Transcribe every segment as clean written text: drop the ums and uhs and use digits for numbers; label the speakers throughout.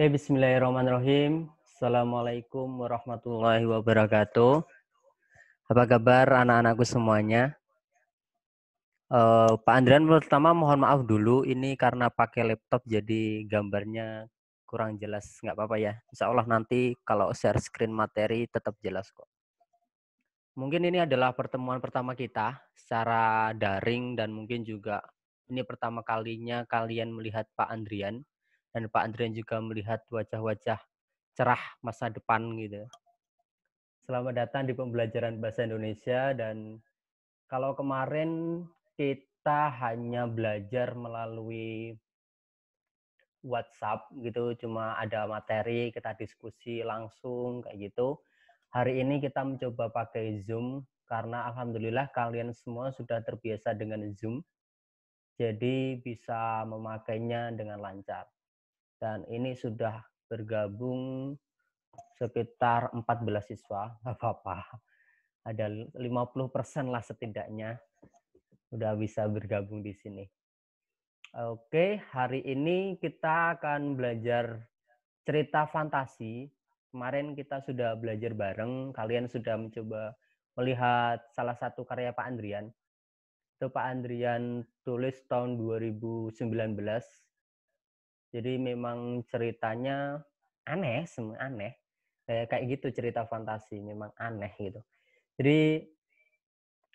Speaker 1: Bismillahirrahmanirrahim. Assalamualaikum warahmatullahi wabarakatuh. Apa kabar anak-anakku semuanya? Pak Andrian, pertama mohon maaf dulu. Ini karena pakai laptop jadi gambarnya kurang jelas. Nggak apa-apa ya. Insya Allah nanti kalau share screen materi tetap jelas kok. Mungkin ini adalah pertemuan pertama kita secara daring dan mungkin juga ini pertama kalinya kalian melihat Pak Andrian. Dan Pak Andrian juga melihat wajah-wajah cerah masa depan gitu. Selamat datang di pembelajaran bahasa Indonesia, dan kalau kemarin kita hanya belajar melalui WhatsApp gitu, cuma ada materi, kita diskusi langsung kayak gitu. Hari ini kita mencoba pakai Zoom karena alhamdulillah kalian semua sudah terbiasa dengan Zoom. Jadi bisa memakainya dengan lancar. Dan ini sudah bergabung sekitar 14 siswa, nggak apa-apa. Ada 50% lah setidaknya udah bisa bergabung di sini. Oke, hari ini kita akan belajar cerita fantasi. Kemarin kita sudah belajar bareng, kalian sudah mencoba melihat salah satu karya Pak Andrian. Itu Pak Andrian tulis tahun 2019. Jadi memang ceritanya aneh, semua aneh. Kayak gitu cerita fantasi, memang aneh gitu. Jadi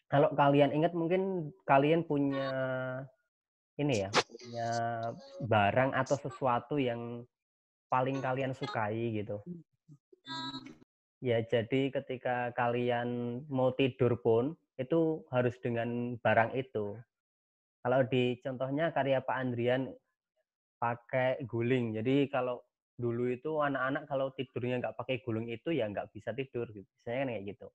Speaker 1: kalau kalian ingat mungkin kalian punya ini ya, punya barang atau sesuatu yang paling kalian sukai gitu. Ya, jadi ketika kalian mau tidur pun itu harus dengan barang itu. Kalau di contohnya karya Pak Andrian pakai guling. Jadi kalau dulu itu anak-anak kalau tidurnya nggak pakai guling itu ya nggak bisa tidur gitu. Biasanya kan kayak gitu.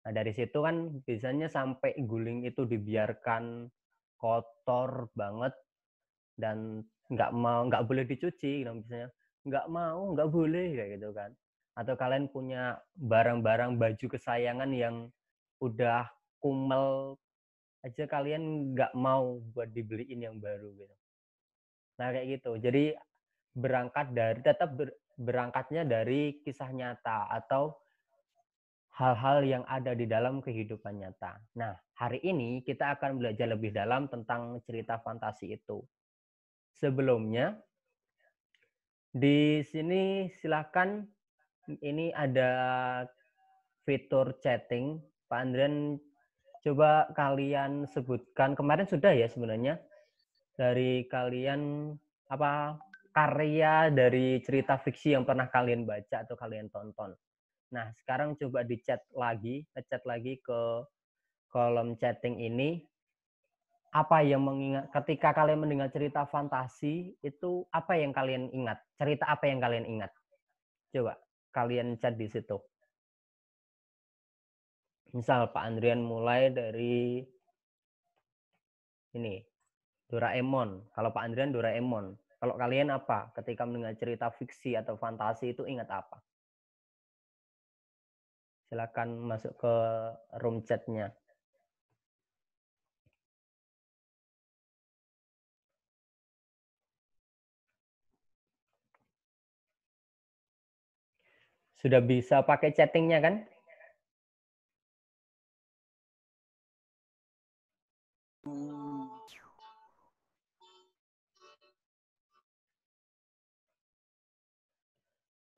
Speaker 1: Nah, dari situ kan biasanya sampai guling itu dibiarkan kotor banget dan nggak boleh dicuci gitu misalnya, nggak mau, nggak boleh kayak gitu kan. Atau kalian punya barang-barang baju kesayangan yang udah kumel aja kalian nggak mau buat dibeliin yang baru gitu. Nah kayak gitu. Jadi berangkatnya dari kisah nyata atau hal-hal yang ada di dalam kehidupan nyata. Nah, hari ini kita akan belajar lebih dalam tentang cerita fantasi itu. Sebelumnya, di sini silakan, ini ada fitur chatting. Pak Andrian, coba kalian sebutkan, kemarin sudah ya sebenarnya, dari kalian apa karya dari cerita fiksi yang pernah kalian baca atau kalian tonton. Nah, sekarang coba ngechat lagi ke kolom chatting ini, apa yang mengingat ketika kalian mendengar cerita fantasi itu apa yang kalian ingat? Cerita apa yang kalian ingat? Coba kalian chat di situ. Misal Pak Andrian mulai dari ini, Doraemon. Kalau Pak Andrian Doraemon. Kalau kalian apa? Ketika mendengar cerita fiksi atau fantasi itu ingat apa? Silakan masuk ke room chatnya. Sudah bisa pakai chattingnya kan?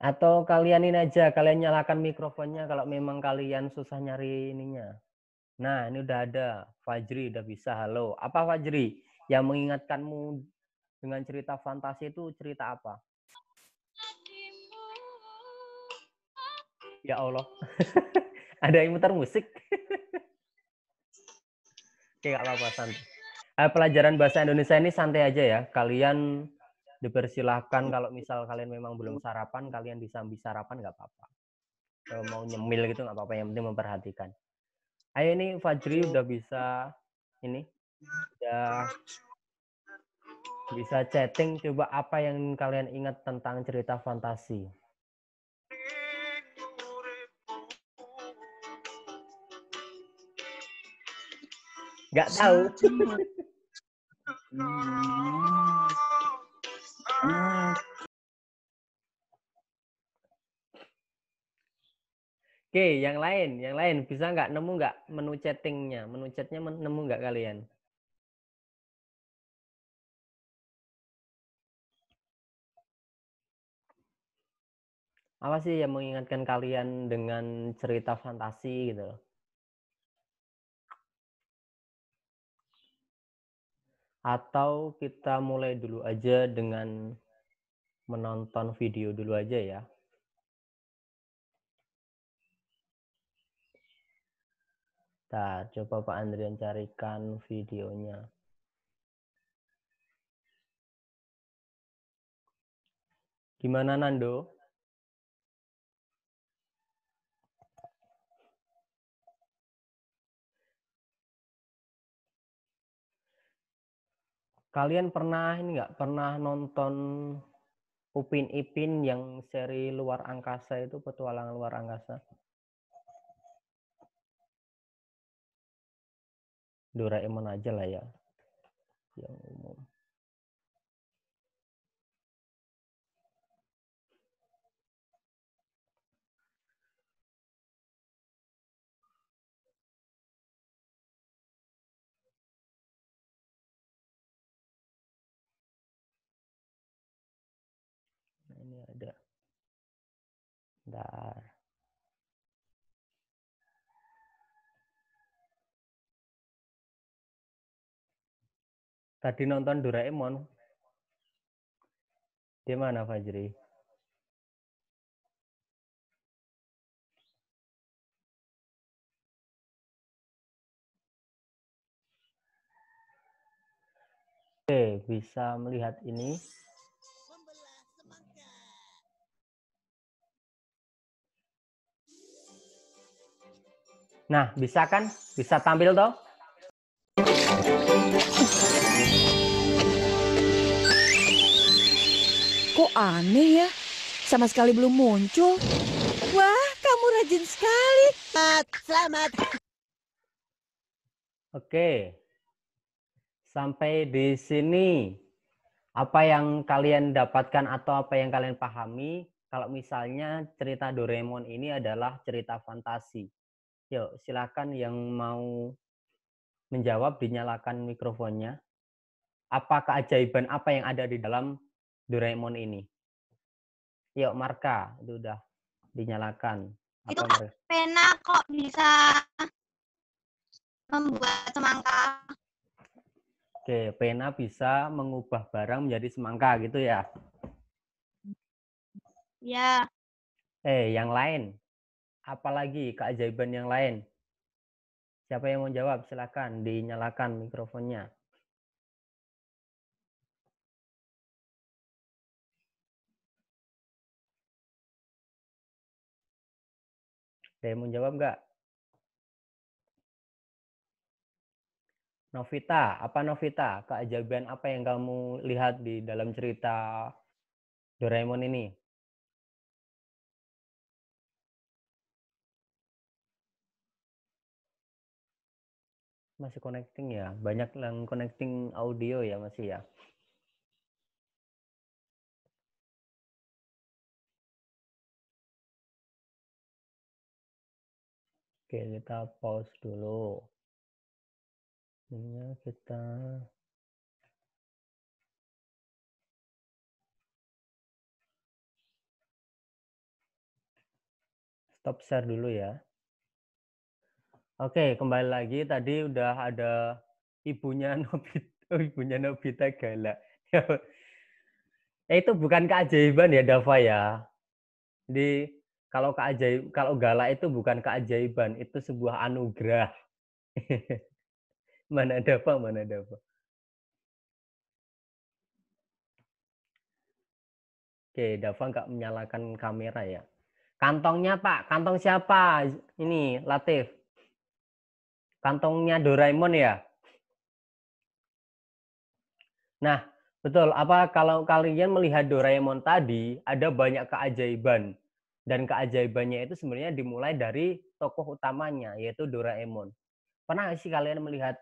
Speaker 1: Atau kalian ini aja, kalian nyalakan mikrofonnya kalau memang kalian susah nyari ininya. Nah, ini udah ada. Fajri udah bisa. Halo. Apa Fajri? Yang mengingatkanmu dengan cerita fantasi itu cerita apa? Ya Allah. Ada yang muter musik. Oke, nggak apa-apa, santai. Pelajaran bahasa Indonesia ini santai aja ya. Kalian dipersilahkan kalau misal kalian memang belum sarapan, kalian bisa sarapan nggak apa-apa. Kalau mau nyemil gitu nggak apa-apa, yang penting memperhatikan. Ayo, ini Fajri udah bisa ini, udah bisa chatting. Coba apa yang kalian ingat tentang cerita fantasi? Nggak tahu. Oke, yang lain bisa nggak nemu nggak menu chattingnya, menu chatnya nemu nggak kalian? Apa sih yang mengingatkan kalian dengan cerita fantasi gitu? Atau kita mulai dulu aja dengan menonton video dulu aja ya. Nah, coba Pak Andrian carikan videonya. Gimana Nando? Kalian pernah ini nggak pernah nonton Upin Ipin yang seri luar angkasa itu, petualangan luar angkasa? Doraemon aja lah ya, yang umum. Nah, ini ada. Bentar. Tadi nonton Doraemon. Di mana Fajri? Oke, bisa melihat ini. Nah, bisa kan? Bisa tampil toh?
Speaker 2: Kok aneh ya? Sama sekali belum muncul. Wah, kamu rajin sekali. Selamat.
Speaker 1: Oke. Sampai di sini apa yang kalian dapatkan atau apa yang kalian pahami kalau misalnya cerita Doraemon ini adalah cerita fantasi? Yuk, silakan yang mau menjawab dinyalakan mikrofonnya. Apa keajaiban apa yang ada di dalam Doraemon ini? Yuk, Marka, itu udah dinyalakan.
Speaker 3: Itu
Speaker 1: Apa
Speaker 3: pena kok bisa membuat semangka.
Speaker 1: Oke, pena bisa mengubah barang menjadi semangka gitu ya.
Speaker 3: Ya.
Speaker 1: Yang lain. Apalagi keajaiban yang lain? Siapa yang mau jawab? Silakan dinyalakan mikrofonnya. Ada yang mau jawab nggak? Novita, apa Novita? Keajaiban apa yang kamu lihat di dalam cerita Doraemon ini? Masih connecting ya? Banyak yang connecting audio ya masih ya? Oke, kita pause dulu. Ini kita stop share dulu ya. Oke, kembali lagi. Tadi udah ada ibunya Nobita, ibunya Nobita galak. Itu bukan keajaiban ya, Dava ya. Di kalau galak itu bukan keajaiban, itu sebuah anugerah. Mana Dava, mana Dava. Oke, Dava nggak menyalakan kamera ya. Kantongnya Pak, kantong siapa? Ini Latif. Kantongnya Doraemon ya. Nah, betul. Apa kalau kalian melihat Doraemon tadi, ada banyak keajaiban. Dan keajaibannya itu sebenarnya dimulai dari tokoh utamanya, yaitu Doraemon. Pernah nggak sih kalian melihat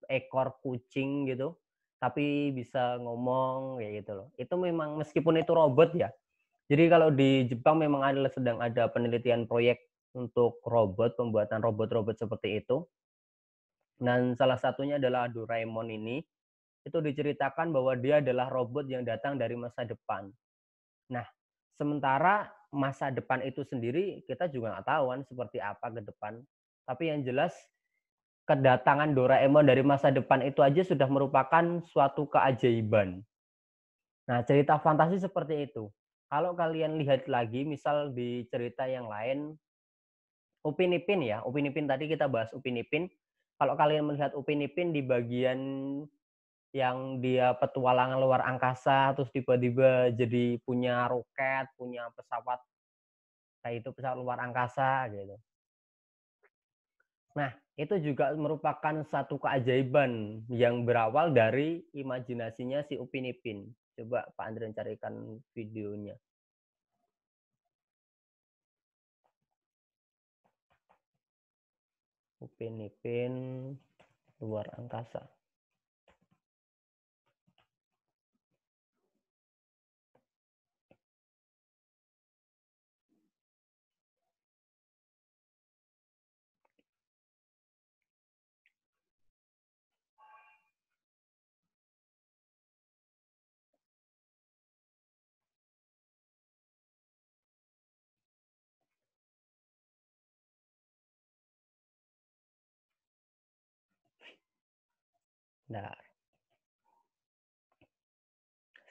Speaker 1: ekor kucing gitu, tapi bisa ngomong kayak gitu loh. Itu memang meskipun itu robot ya. Jadi kalau di Jepang memang sedang ada penelitian proyek untuk robot, pembuatan robot-robot seperti itu. Dan salah satunya adalah Doraemon ini. Itu diceritakan bahwa dia adalah robot yang datang dari masa depan. Nah, sementara masa depan itu sendiri kita juga nggak tahu kan seperti apa ke depan. Tapi yang jelas kedatangan Doraemon dari masa depan itu aja sudah merupakan suatu keajaiban. Nah, cerita fantasi seperti itu. Kalau kalian lihat lagi, misal di cerita yang lain, Upin Ipin ya, Upin Ipin tadi kita bahas Upin Ipin. Kalau kalian melihat Upin Ipin di bagian yang dia petualangan luar angkasa, terus tiba-tiba jadi punya roket, punya pesawat, kayak itu pesawat luar angkasa gitu. Nah, itu juga merupakan satu keajaiban yang berawal dari imajinasinya si Upin Ipin. Coba Pak Andrian carikan videonya. Upin Ipin luar angkasa. Nah,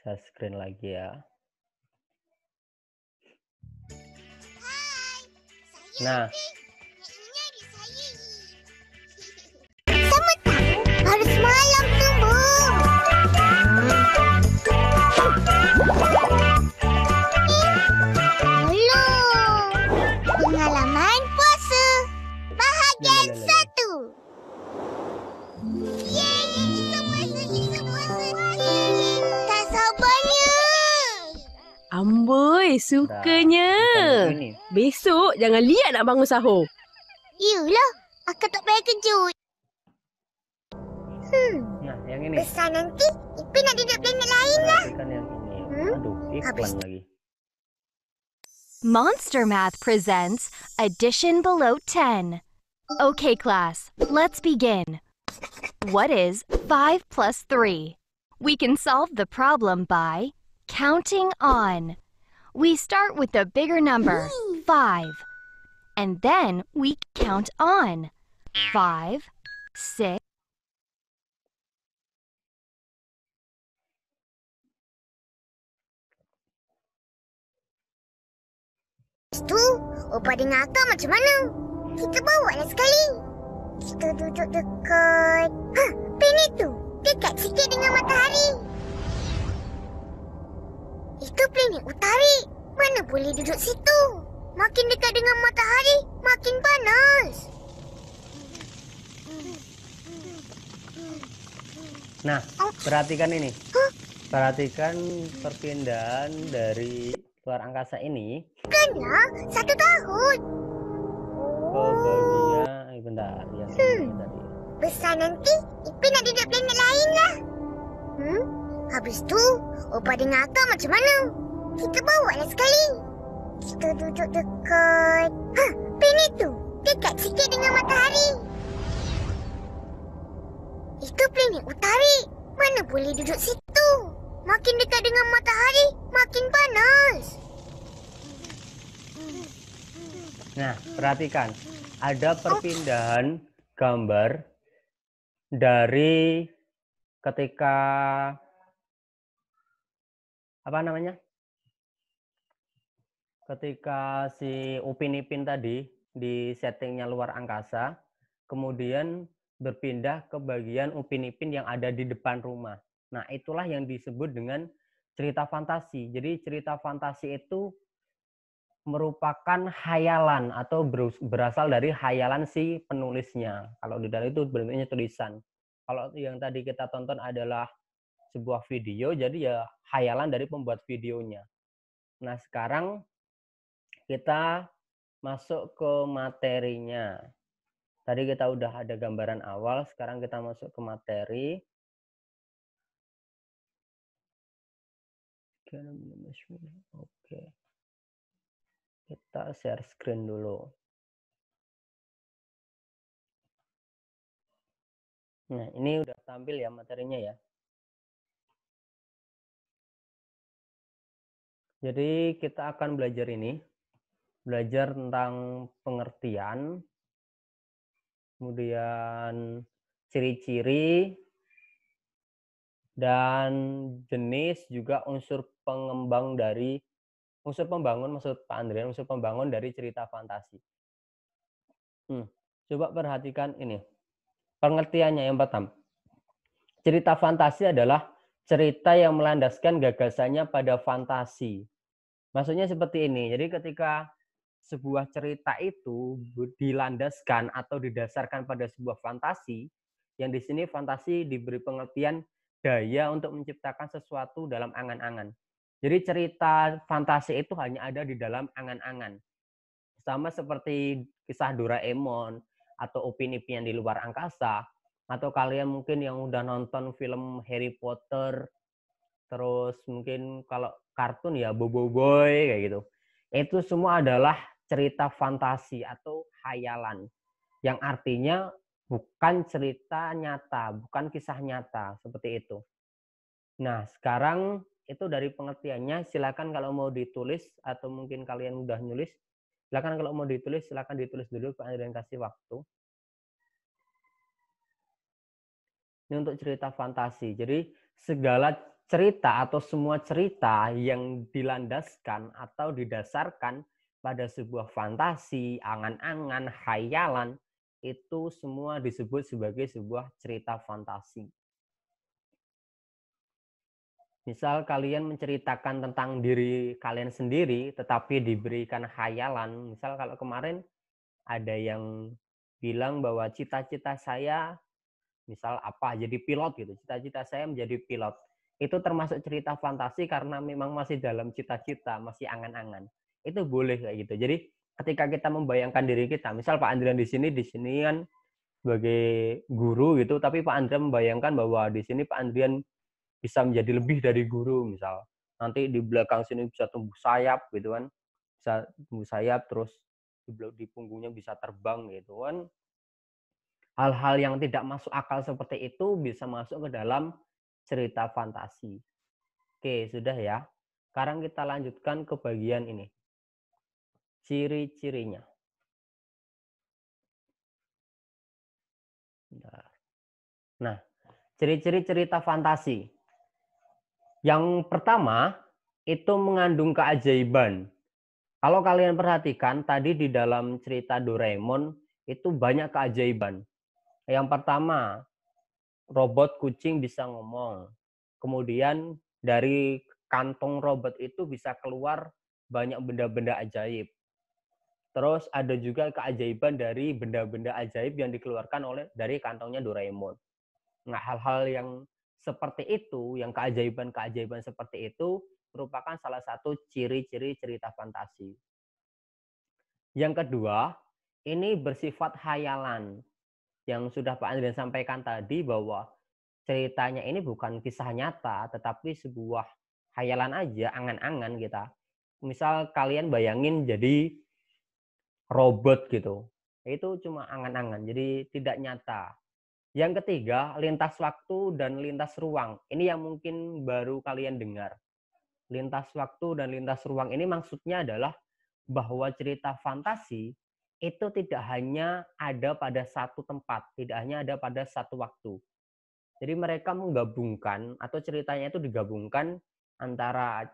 Speaker 1: saya screen lagi ya. Nah,
Speaker 4: harus malam subuh. Halo, pengalaman puasa bahagian
Speaker 1: lalalala.
Speaker 4: 1. Yeay, kita puasa. Yeay, tak sabarnya.
Speaker 2: Amboi,
Speaker 1: Nah,
Speaker 2: sukanya.
Speaker 1: bukan ini.
Speaker 2: Besok jangan lihat nak bangun sahur.
Speaker 4: Yulah, aku tak payah kejut.
Speaker 1: Nah, yang ini.
Speaker 4: Besar nanti, Ipin nak duduk planet lain lah.
Speaker 1: Perhatikan yang ini.
Speaker 4: Hmm?
Speaker 1: Aduh, iklan lagi.
Speaker 5: Monster Math presents Addition Below 10. Okay, class, let's begin. What is 5 plus 3? We can solve the problem by counting on. We start with the bigger number, 5. And then we count on. 5, 6.
Speaker 4: Tu, Opa dengar akak macam mana? Kita bawa lah sekali. Kita duduk dekat... planet tu. Dekat sikit dengan matahari. Itu planet utari. Mana boleh duduk situ? Makin dekat dengan matahari, makin panas.
Speaker 1: Nah, perhatikan ini. Perhatikan perpindahan dari luar angkasa ini
Speaker 4: Bukanlah 1 tahun.
Speaker 1: ke bagian bentar yang ini tadi.
Speaker 4: Besar nanti, Ipin nak duduk planet lain lah. Habis tu, Opa dengar akak macam mana? Kita bawa lah sekali. Kita duduk dekat... planet tu. Dekat sikit dengan matahari. Itu planet utari. Mana boleh duduk situ? Makin dekat dengan matahari, makin panas.
Speaker 1: Nah, perhatikan. Ada perpindahan gambar dari ketika apa namanya? Ketika si Upin Ipin tadi di settingnya luar angkasa, kemudian berpindah ke bagian Upin Ipin yang ada di depan rumah. Nah, itulah yang disebut dengan cerita fantasi. Jadi cerita fantasi itu merupakan hayalan atau berasal dari hayalan si penulisnya. Kalau di dalam itu bentuknya tulisan. Kalau yang tadi kita tonton adalah sebuah video, jadi ya hayalan dari pembuat videonya. Nah, sekarang kita masuk ke materinya. Tadi kita udah ada gambaran awal, sekarang kita masuk ke materi. Oke. Kita share screen dulu. Nah, ini udah tampil ya materinya ya. Jadi kita akan belajar ini, belajar tentang pengertian, kemudian ciri-ciri, dan jenis juga unsur pengembang dari, unsur pembangun maksud Pak Andrian, unsur pembangun dari cerita fantasi. Coba perhatikan ini, pengertiannya yang pertama. Cerita fantasi adalah cerita yang melandaskan gagasannya pada fantasi. Maksudnya seperti ini, jadi ketika sebuah cerita itu dilandaskan atau didasarkan pada sebuah fantasi, yang di sini fantasi diberi pengertian daya untuk menciptakan sesuatu dalam angan-angan. Jadi cerita fantasi itu hanya ada di dalam angan-angan. Sama seperti kisah Doraemon atau Upin-Ipin yang di luar angkasa, atau kalian mungkin yang udah nonton film Harry Potter, terus mungkin kalau kartun ya Bobo Boy kayak gitu. Itu semua adalah cerita fantasi atau khayalan yang artinya bukan cerita nyata, bukan kisah nyata, seperti itu. Nah, sekarang itu dari pengertiannya, silakan kalau mau ditulis atau mungkin kalian udah nulis, silakan kalau mau ditulis, silakan ditulis dulu Pak Andrian kasih waktu. Ini untuk cerita fantasi. Jadi segala cerita atau semua cerita yang dilandaskan atau didasarkan pada sebuah fantasi, angan-angan, khayalan, itu semua disebut sebagai sebuah cerita fantasi. Misal kalian menceritakan tentang diri kalian sendiri, tetapi diberikan khayalan. Misal kalau kemarin ada yang bilang bahwa cita-cita saya, misal apa, jadi pilot gitu. Cita-cita saya menjadi pilot. Itu termasuk cerita fantasi karena memang masih dalam cita-cita, masih angan-angan. Itu boleh kayak gitu. Jadi ketika kita membayangkan diri kita, misal Pak Andrian di sini kan sebagai guru gitu, tapi Pak Andrian membayangkan bahwa di sini Pak Andrian bisa menjadi lebih dari guru misal. Nanti di belakang sini bisa tumbuh sayap gitu kan. Bisa tumbuh sayap terus di punggungnya bisa terbang gitu kan. Hal-hal yang tidak masuk akal seperti itu bisa masuk ke dalam cerita fantasi. Oke, sudah ya. Sekarang kita lanjutkan ke bagian ini. Ciri-cirinya. Nah, ciri-ciri cerita fantasi. Yang pertama, itu mengandung keajaiban. Kalau kalian perhatikan, tadi di dalam cerita Doraemon, itu banyak keajaiban. Yang pertama, robot kucing bisa ngomong. Kemudian dari kantong robot itu bisa keluar banyak benda-benda ajaib. Terus ada juga keajaiban dari benda-benda ajaib yang dikeluarkan dari kantongnya Doraemon. Nah, hal-hal yang seperti itu, yang keajaiban-keajaiban seperti itu, merupakan salah satu ciri-ciri cerita fantasi. Yang kedua, ini bersifat khayalan. Yang sudah Pak Andrian sampaikan tadi bahwa ceritanya ini bukan kisah nyata, tetapi sebuah khayalan aja, angan-angan kita. Misal kalian bayangin jadi robot gitu. Itu cuma angan-angan, jadi tidak nyata. Yang ketiga, lintas waktu dan lintas ruang. Ini yang mungkin baru kalian dengar. Lintas waktu dan lintas ruang ini maksudnya adalah bahwa cerita fantasi itu tidak hanya ada pada satu tempat, tidak hanya ada pada satu waktu. Jadi mereka menggabungkan atau ceritanya itu digabungkan antara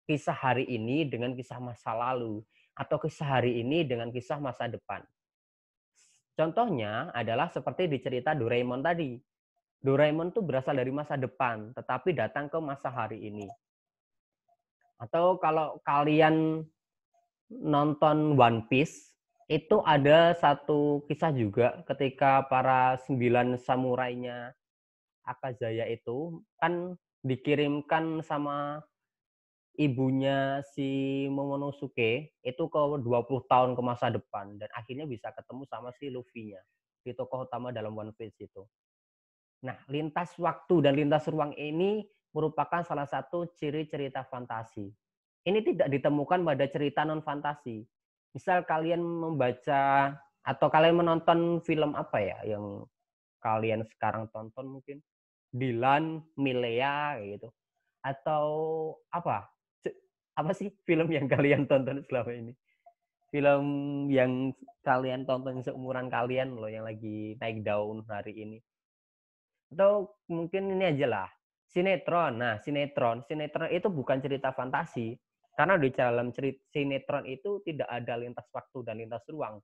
Speaker 1: kisah hari ini dengan kisah masa lalu atau kisah hari ini dengan kisah masa depan. Contohnya adalah seperti di cerita Doraemon tadi. Doraemon itu berasal dari masa depan, tetapi datang ke masa hari ini. Atau kalau kalian nonton One Piece, itu ada satu kisah juga ketika para 9 samurainya Akazaya itu kan dikirimkan sama ibunya si Momonosuke itu ke 20 tahun ke masa depan dan akhirnya bisa ketemu sama si Luffy-nya di tokoh utama dalam One Piece itu. Nah, lintas waktu dan lintas ruang ini merupakan salah satu ciri cerita fantasi. Ini tidak ditemukan pada cerita non fantasi. Misal kalian membaca atau kalian menonton film apa ya yang kalian sekarang tonton mungkin Dilan, Milea kayak gitu. Atau apa? Apa sih film yang kalian tonton selama ini? Film yang kalian tonton seumuran kalian loh yang lagi naik daun hari ini. Atau mungkin ini aja lah, sinetron. Nah, sinetron itu bukan cerita fantasi. Karena di dalam sinetron itu tidak ada lintas waktu dan lintas ruang.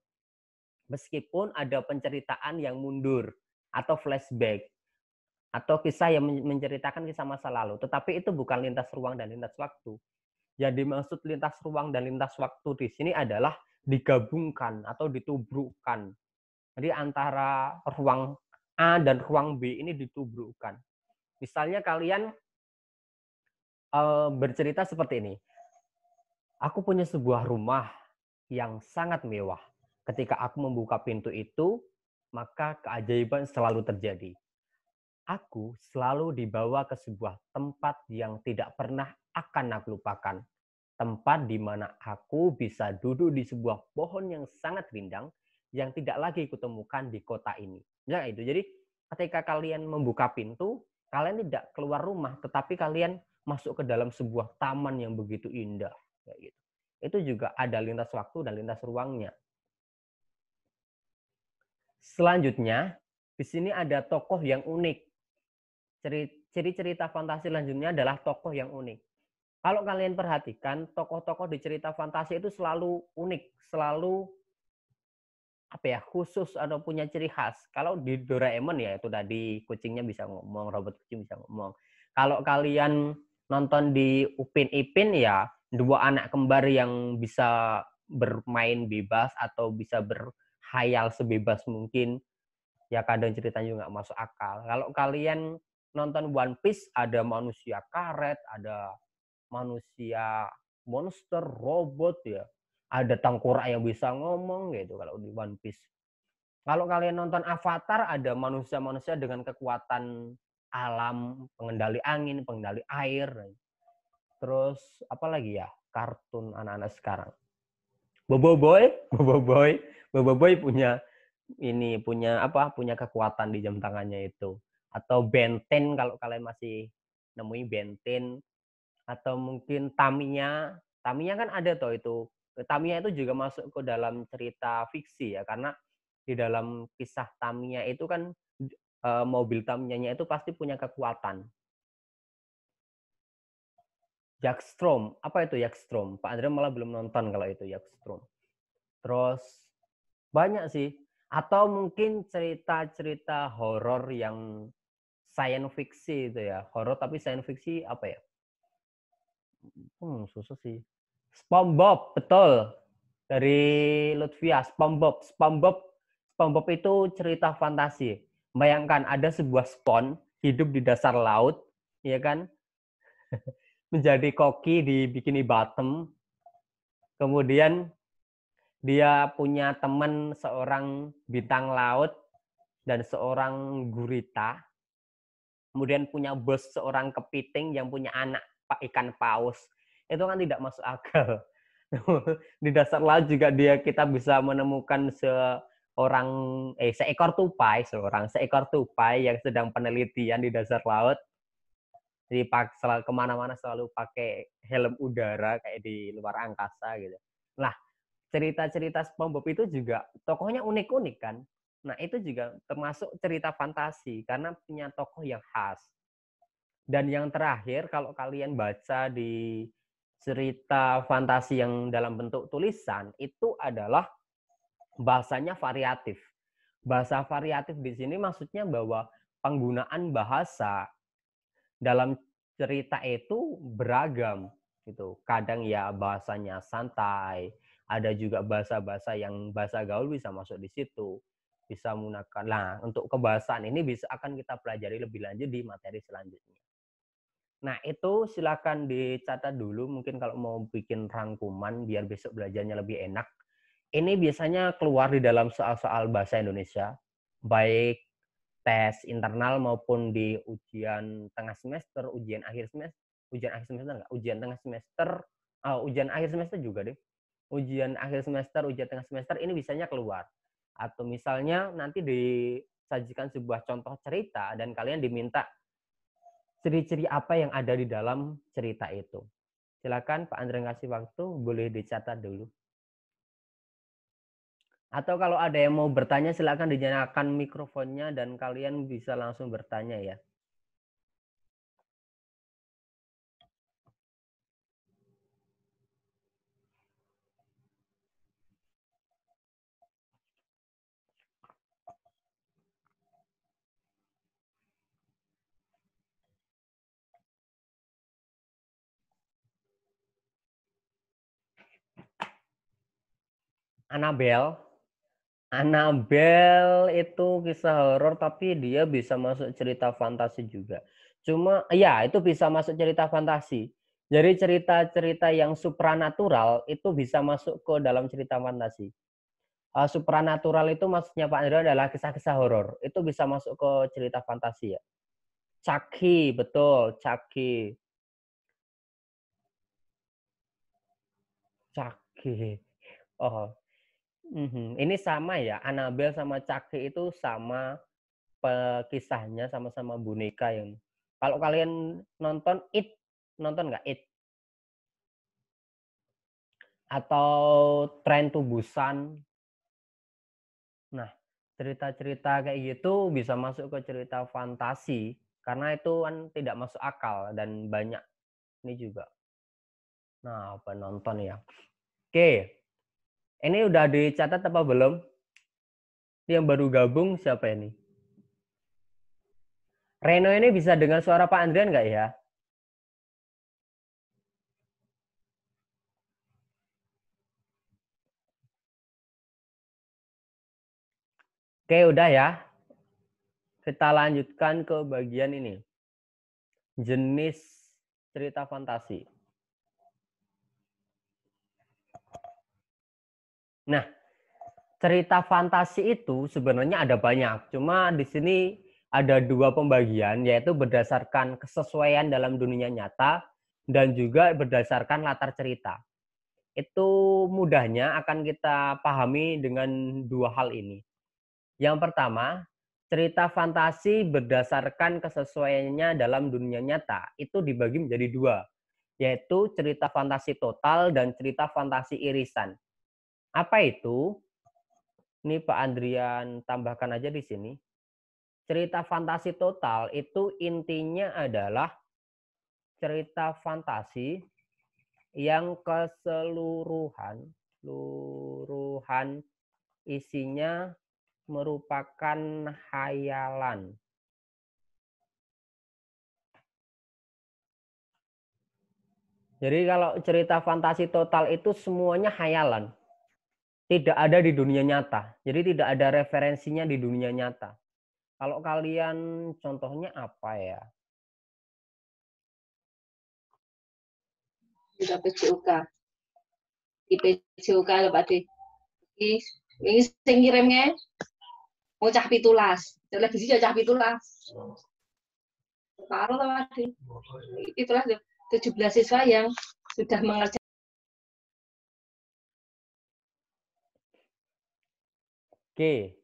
Speaker 1: Meskipun ada penceritaan yang mundur atau flashback atau kisah yang menceritakan kisah masa lalu, tetapi itu bukan lintas ruang dan lintas waktu. Yang dimaksud lintas ruang dan lintas waktu di sini adalah digabungkan atau ditubrukkan. Jadi antara ruang A dan ruang B ini ditubrukkan. Misalnya kalian bercerita seperti ini. Aku punya sebuah rumah yang sangat mewah. Ketika aku membuka pintu itu, maka keajaiban selalu terjadi. Aku selalu dibawa ke sebuah tempat yang tidak pernah akan aku lupakan. Tempat di mana aku bisa duduk di sebuah pohon yang sangat rindang yang tidak lagi kutemukan di kota ini. Ya itu. Jadi ketika kalian membuka pintu, kalian tidak keluar rumah, tetapi kalian masuk ke dalam sebuah taman yang begitu indah. Ya, gitu. Itu juga ada lintas waktu dan lintas ruangnya. Selanjutnya, di sini ada tokoh yang unik. Ciri cerita fantasi selanjutnya adalah tokoh yang unik. Kalau kalian perhatikan, tokoh-tokoh di cerita fantasi itu selalu unik, selalu khusus atau punya ciri khas. Kalau di Doraemon ya itu tadi kucingnya bisa ngomong, robot kucing bisa ngomong. Kalau kalian nonton di Upin Ipin ya dua anak kembar yang bisa bermain bebas atau bisa berhayal sebebas mungkin. Ya kadang ceritanya juga nggak masuk akal. Kalau kalian nonton One Piece ada manusia karet, ada manusia monster, robot ya. Ada tengkorak yang bisa ngomong gitu kalau di One Piece. Kalau kalian nonton Avatar ada manusia-manusia dengan kekuatan alam, pengendali angin, pengendali air. Terus apa lagi ya? Kartun anak-anak sekarang. Boboiboy punya kekuatan di jam tangannya itu. Atau Ben 10 kalau kalian masih nemuin Ben 10 atau mungkin Tamiya kan ada toh itu. Tamiya itu juga masuk ke dalam cerita fiksi ya karena di dalam kisah Tamiya itu kan mobil Tamiyanya itu pasti punya kekuatan. Jackstrom, apa itu Jackstrom? Pak Andre malah belum nonton kalau itu Jackstrom. Terus banyak sih. Atau mungkin cerita-cerita horor yang science fiksi itu ya. Horor tapi science fiksi apa ya? Susah sih. SpongeBob, betul. Dari Lutfia, SpongeBob. SpongeBob itu cerita fantasi. Bayangkan ada sebuah spon hidup di dasar laut, ya kan? Menjadi koki di Bikini Bottom. Kemudian dia punya teman seorang bintang laut dan seorang gurita. Kemudian punya bos seorang kepiting yang punya anak ikan paus. Itu kan tidak masuk akal. Di dasar laut juga kita bisa menemukan seekor tupai yang sedang penelitian di dasar laut. Jadi kemana-mana selalu pakai helm udara kayak di luar angkasa gitu. Nah, cerita-cerita SpongeBob itu juga tokohnya unik-unik kan. Nah, itu juga termasuk cerita fantasi karena punya tokoh yang khas. Dan yang terakhir, kalau kalian baca di cerita fantasi yang dalam bentuk tulisan, itu adalah bahasanya variatif. Bahasa variatif di sini maksudnya bahwa penggunaan bahasa dalam cerita itu beragam. Gitu. Kadang ya bahasanya santai, ada juga bahasa-bahasa yang bahasa gaul bisa masuk di situ. Bisa menggunakan. Nah, untuk kebahasaan ini akan kita pelajari lebih lanjut di materi selanjutnya. Nah, itu silakan dicatat dulu mungkin kalau mau bikin rangkuman biar besok belajarnya lebih enak. Ini biasanya keluar di dalam soal-soal bahasa Indonesia, baik tes internal maupun di ujian tengah semester, ujian akhir semester ujian akhir semester juga deh. Ujian akhir semester, ujian tengah semester ini biasanya keluar. Atau misalnya nanti di sajikan sebuah contoh cerita dan kalian diminta ciri-ciri apa yang ada di dalam cerita itu. Silakan Pak Andre ngasih waktu, boleh dicatat dulu. Atau kalau ada yang mau bertanya silakan dinyalakan mikrofonnya dan kalian bisa langsung bertanya ya. Annabelle itu kisah horor tapi dia bisa masuk cerita fantasi juga. Cuma ya itu bisa masuk cerita fantasi. Jadi cerita-cerita yang supranatural itu bisa masuk ke dalam cerita fantasi. Supranatural itu maksudnya Pak Andra adalah kisah-kisah horor. Itu bisa masuk ke cerita fantasi ya. Chucky, betul, Chucky. Chucky. Oh, ini sama ya. Annabelle sama Chucky itu sama kisahnya sama-sama boneka yang. Kalau kalian nonton It, nonton nggak It? Atau Train to Busan? Nah, cerita-cerita kayak gitu bisa masuk ke cerita fantasi karena itu kan tidak masuk akal dan banyak ini juga. Nah, penonton ya. Oke, ini udah dicatat apa belum? Yang baru gabung siapa ini? Reno ini bisa dengar suara Pak Andrian nggak ya? Oke, udah ya. Kita lanjutkan ke bagian ini. Jenis cerita fantasi. Nah, cerita fantasi itu sebenarnya ada banyak. Cuma di sini ada dua pembagian, yaitu berdasarkan kesesuaian dalam dunia nyata dan juga berdasarkan latar cerita. Itu mudahnya akan kita pahami dengan dua hal ini. Yang pertama, cerita fantasi berdasarkan kesesuaiannya dalam dunia nyata itu dibagi menjadi dua, yaitu cerita fantasi total dan cerita fantasi irisan. Apa itu? Ini Pak Andrian tambahkan aja di sini. Cerita fantasi total itu intinya adalah cerita fantasi yang keseluruhan isinya merupakan hayalan. Jadi kalau cerita fantasi total itu semuanya hayalan. Tidak ada di dunia nyata. Jadi tidak ada referensinya di dunia nyata. Kalau kalian contohnya apa ya?
Speaker 6: Sudah PJOK. Di PJOK lho Pak De. Ini sing ngirimnya mau cah 17. Televisi cah 17. Karo to Pak De. Itulah 17 siswa yang sudah mengerjakan.
Speaker 1: Oke.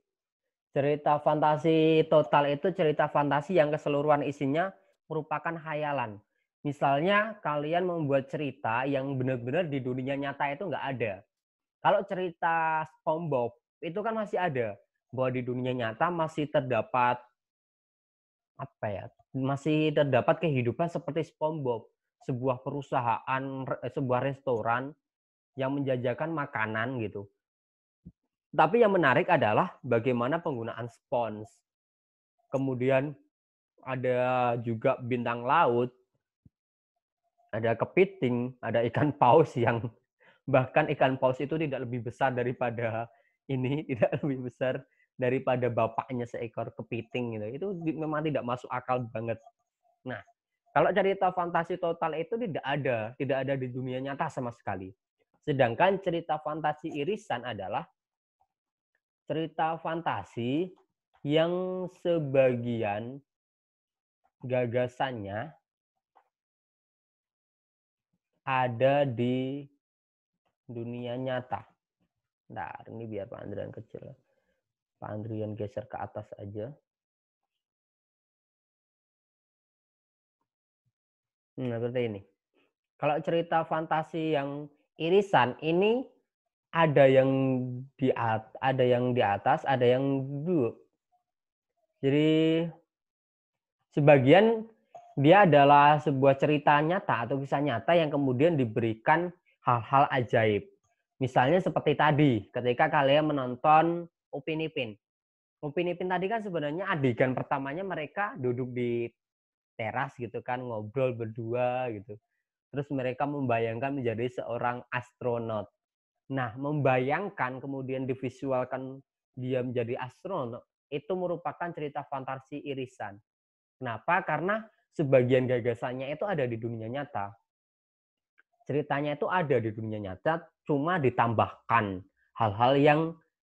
Speaker 1: Cerita fantasi total itu cerita fantasi yang keseluruhan isinya merupakan hayalan. Misalnya kalian membuat cerita yang benar-benar di dunia nyata itu nggak ada. Kalau cerita SpongeBob itu kan masih ada. Bahwa di dunia nyata masih terdapat apa ya? Masih terdapat kehidupan seperti SpongeBob. Sebuah perusahaan, sebuah restoran yang menjajakan makanan gitu. Tapi yang menarik adalah bagaimana penggunaan spons. Kemudian ada juga bintang laut, ada kepiting, ada ikan paus yang bahkan ikan paus itu tidak lebih besar daripada ini, tidak lebih besar daripada bapaknya seekor kepiting gitu. Itu memang tidak masuk akal banget. Nah, kalau cerita fantasi total itu tidak ada di dunia nyata sama sekali. Sedangkan cerita fantasi irisan adalah cerita fantasi yang sebagian gagasannya ada di dunia nyata. Nah, ini biar Pak Andrian kecil. Pak Andrian geser ke atas aja. Seperti ini. Kalau cerita fantasi yang irisan ini ada yang ada yang di atas, ada yang duduk. Jadi sebagian dia adalah sebuah cerita nyata atau kisah nyata yang kemudian diberikan hal-hal ajaib. Misalnya seperti tadi, ketika kalian menonton Upin Ipin. Upin Ipin tadi kan sebenarnya adegan pertamanya mereka duduk di teras gitu kan, ngobrol berdua gitu. Terus mereka membayangkan menjadi seorang astronot. Nah, membayangkan kemudian divisualkan dia menjadi astronot, itu merupakan cerita fantasi irisan. Kenapa? Karena sebagian gagasannya itu ada di dunia nyata. Ceritanya itu ada di dunia nyata, cuma ditambahkan hal-hal yang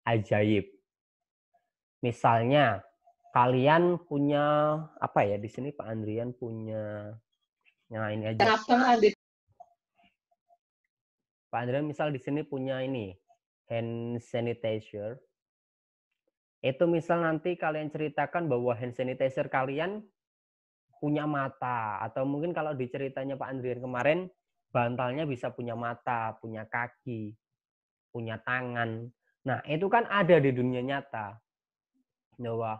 Speaker 1: ajaib. Misalnya, kalian punya apa ya di sini Pak Andrian punya, nah ini aja. Pak Andrian misal di sini punya ini hand sanitizer. Itu misal nanti kalian ceritakan bahwa hand sanitizer kalian punya mata, atau mungkin kalau di ceritanya Pak Andrian kemarin bantalnya bisa punya mata, punya kaki, punya tangan. Nah, itu kan ada di dunia nyata. Bahwa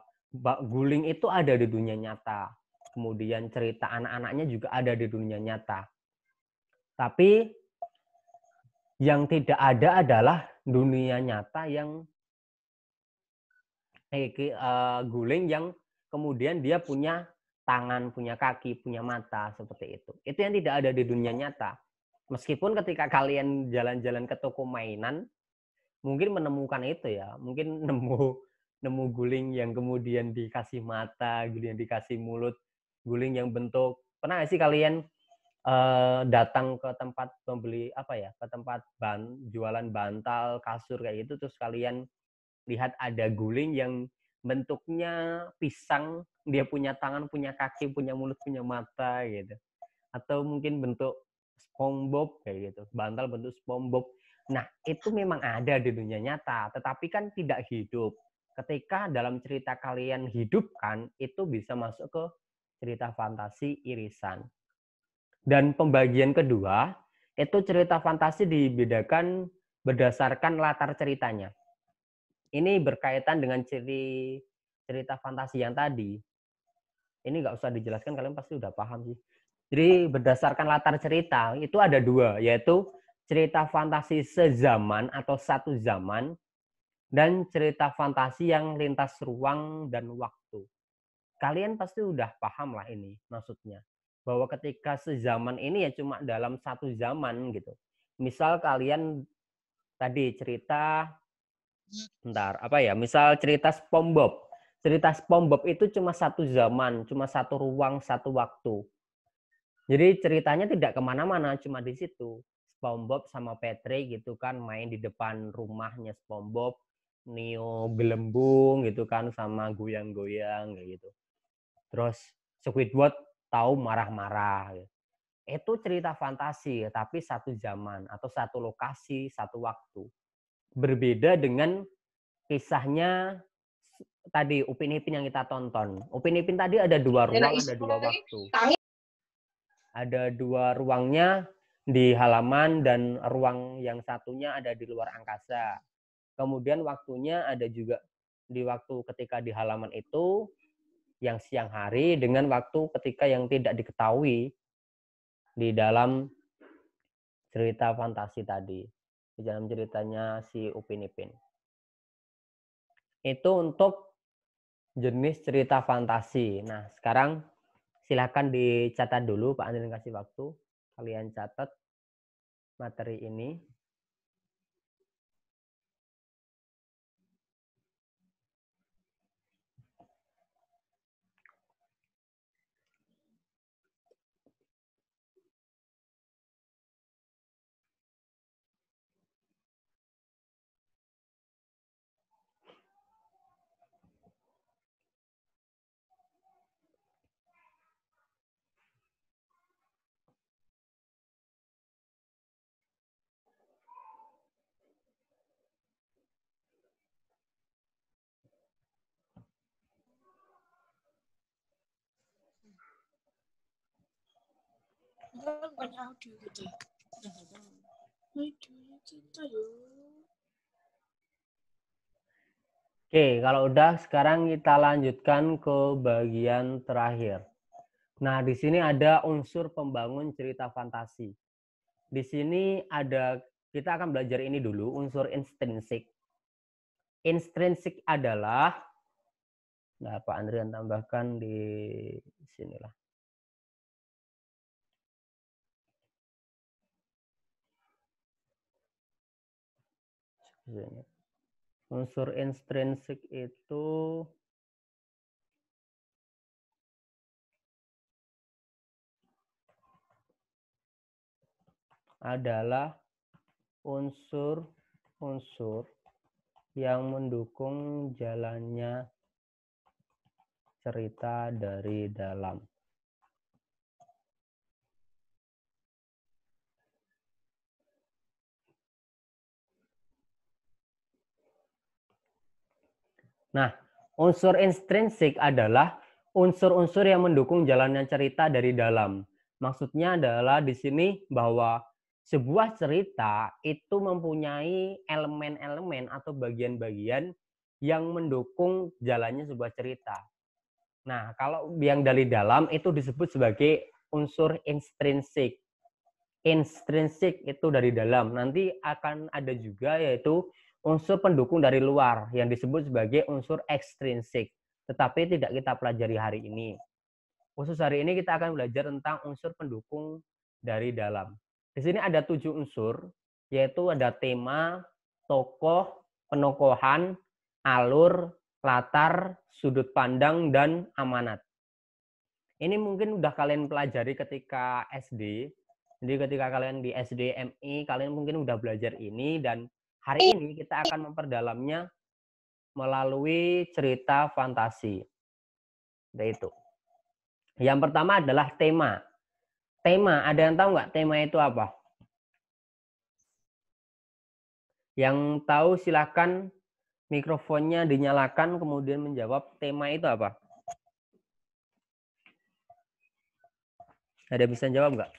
Speaker 1: guling itu ada di dunia nyata. Kemudian cerita anak-anaknya juga ada di dunia nyata. Tapi yang tidak ada adalah dunia nyata yang guling yang kemudian dia punya tangan, punya kaki, punya mata, seperti itu. Itu yang tidak ada di dunia nyata. Meskipun ketika kalian jalan-jalan ke toko mainan, mungkin menemukan itu ya, mungkin nemu guling yang kemudian dikasih mata, guling yang dikasih mulut, guling yang bentuk. Pernah nggak sih kalian datang ke tempat membeli apa ya, ke tempat jualan bantal, kasur kayak gitu, terus kalian lihat ada guling yang bentuknya pisang, dia punya tangan, punya kaki, punya mulut, punya mata gitu. Atau mungkin bentuk SpongeBob kayak gitu, bantal bentuk SpongeBob. Nah, itu memang ada di dunia nyata, tetapi kan tidak hidup. Ketika dalam cerita kalian hidupkan, itu bisa masuk ke cerita fantasi irisan. Dan pembagian kedua, itu cerita fantasi dibedakan berdasarkan latar ceritanya. Ini berkaitan dengan cerita fantasi yang tadi. Ini nggak usah dijelaskan, kalian pasti udah paham sih. Jadi berdasarkan latar cerita, itu ada dua, yaitu cerita fantasi sezaman atau satu zaman, dan cerita fantasi yang lintas ruang dan waktu. Kalian pasti udah paham lah ini maksudnya. Bahwa ketika sezaman ini ya cuma dalam satu zaman gitu. Misal kalian tadi cerita misal cerita SpongeBob. Cerita SpongeBob itu cuma satu zaman, cuma satu ruang, satu waktu. Jadi ceritanya tidak kemana-mana, cuma di situ. SpongeBob sama Patrick gitu kan main di depan rumahnya SpongeBob, Neo gelembung gitu kan sama goyang-goyang kayak gitu. Terus Squidward tahu marah-marah. Gitu. Itu cerita fantasi, tapi satu zaman atau satu lokasi, satu waktu. Berbeda dengan kisahnya tadi Upin Ipin yang kita tonton. Upin Ipin tadi ada dua ruang, ada dua waktu. Ada dua ruangnya di halaman dan ruang yang satunya ada di luar angkasa. Kemudian waktunya ada juga di waktu ketika di halaman itu yang siang hari dengan waktu ketika yang tidak diketahui di dalam cerita fantasi tadi. Di dalam ceritanya si Upin Ipin. Itu untuk jenis cerita fantasi. Nah, sekarang silakan dicatat dulu, Pak Andri kasih waktu. Kalian catat materi ini.
Speaker 7: Bukannya audio gitu ya. Audionya kita yuk.
Speaker 1: Oke, kalau udah sekarang kita lanjutkan ke bagian terakhir. Nah, di sini ada unsur pembangun cerita fantasi. Di sini ada, kita akan belajar ini dulu, unsur intrinsik. Intrinsik adalah, nah Pak Andrian tambahkan di sinilah. Unsur intrinsik itu adalah unsur-unsur yang mendukung jalannya cerita dari dalam. Nah, unsur intrinsik adalah unsur-unsur yang mendukung jalannya cerita dari dalam. Maksudnya adalah di sini bahwa sebuah cerita itu mempunyai elemen-elemen atau bagian-bagian yang mendukung jalannya sebuah cerita. Nah, kalau yang dari dalam itu disebut sebagai unsur intrinsik. Intrinsik itu dari dalam. Nanti akan ada juga yaitu unsur pendukung dari luar yang disebut sebagai unsur ekstrinsik. Tetapi tidak kita pelajari hari ini. Khusus hari ini kita akan belajar tentang unsur pendukung dari dalam. Di sini ada 7 unsur, yaitu ada tema, tokoh, penokohan, alur, latar, sudut pandang, dan amanat. Ini mungkin udah kalian pelajari ketika SD. Jadi ketika kalian di SD, MI, kalian mungkin udah belajar ini. Dan hari ini kita akan memperdalamnya melalui cerita fantasi. Itu. Yang pertama adalah tema. Tema, ada yang tahu nggak tema itu apa? Yang tahu silakan mikrofonnya dinyalakan kemudian menjawab tema itu apa? Ada bisa jawab nggak?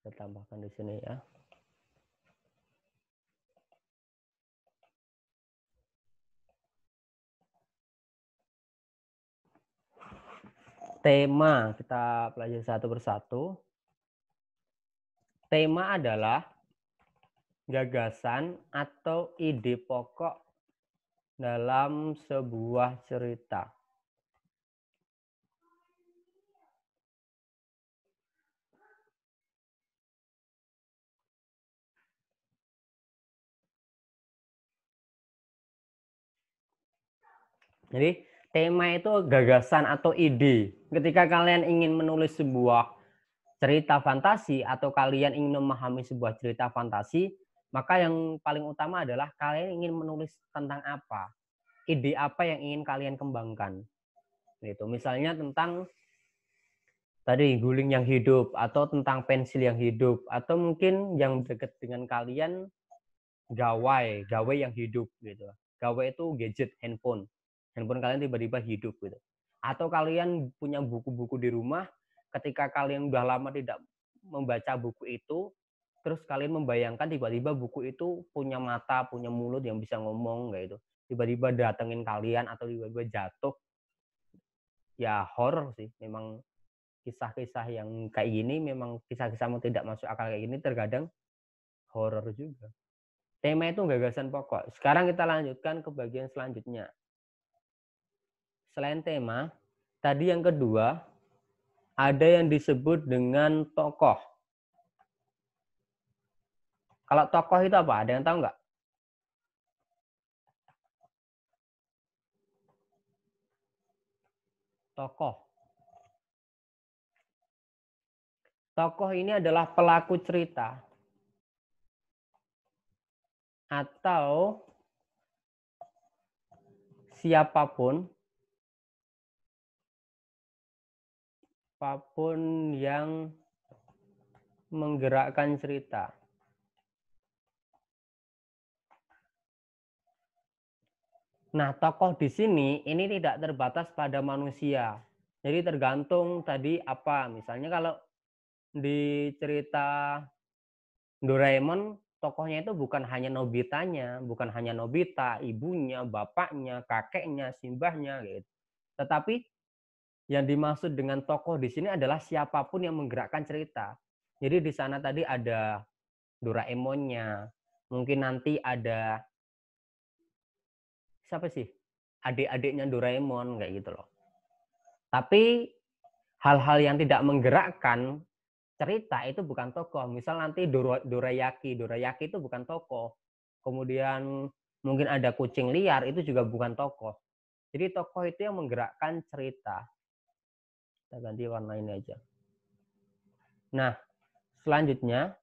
Speaker 1: Saya tambahkan di sini ya. Tema, kita pelajari satu persatu. Tema adalah gagasan atau ide pokok dalam sebuah cerita. Jadi tema itu gagasan atau ide. Ketika kalian ingin menulis sebuah cerita fantasi atau kalian ingin memahami sebuah cerita fantasi, maka yang paling utama adalah kalian ingin menulis tentang apa. Ide apa yang ingin kalian kembangkan. Gitu. Misalnya tentang tadi guling yang hidup atau tentang pensil yang hidup atau mungkin yang dekat dengan kalian gawai yang hidup gitu. Gawai itu gadget handphone kalian tiba-tiba hidup gitu. Atau kalian punya buku-buku di rumah, ketika kalian udah lama tidak membaca buku itu, terus kalian membayangkan tiba-tiba buku itu punya mata, punya mulut yang bisa ngomong kayak gitu. Tiba-tiba datengin kalian atau tiba-tiba jatuh. Ya horor sih, memang kisah-kisah yang kayak gini memang kisah-kisah yang tidak masuk akal kayak gini terkadang horor juga. Tema itu gagasan pokok. Sekarang kita lanjutkan ke bagian selanjutnya. Selain tema, tadi yang kedua, ada yang disebut dengan tokoh. Kalau tokoh itu apa? Ada yang tahu nggak? Tokoh. Tokoh ini adalah pelaku cerita. Atau siapapun apapun yang menggerakkan cerita. Nah, tokoh di sini ini tidak terbatas pada manusia. Jadi tergantung tadi apa. Misalnya kalau di cerita Doraemon, tokohnya itu bukan hanya Nobitanya, bukan hanya Nobita, ibunya, bapaknya, kakeknya, simbahnya gitu. Tetapi yang dimaksud dengan tokoh di sini adalah siapapun yang menggerakkan cerita. Jadi di sana tadi ada Doraemonnya, mungkin nanti ada siapa sih? Adik-adiknya Doraemon kayak gitu loh. Tapi hal-hal yang tidak menggerakkan cerita itu bukan tokoh. Misal nanti Dorayaki itu bukan tokoh. Kemudian mungkin ada kucing liar itu juga bukan tokoh. Jadi tokoh itu yang menggerakkan cerita. Kita ganti warna ini aja. Nah, selanjutnya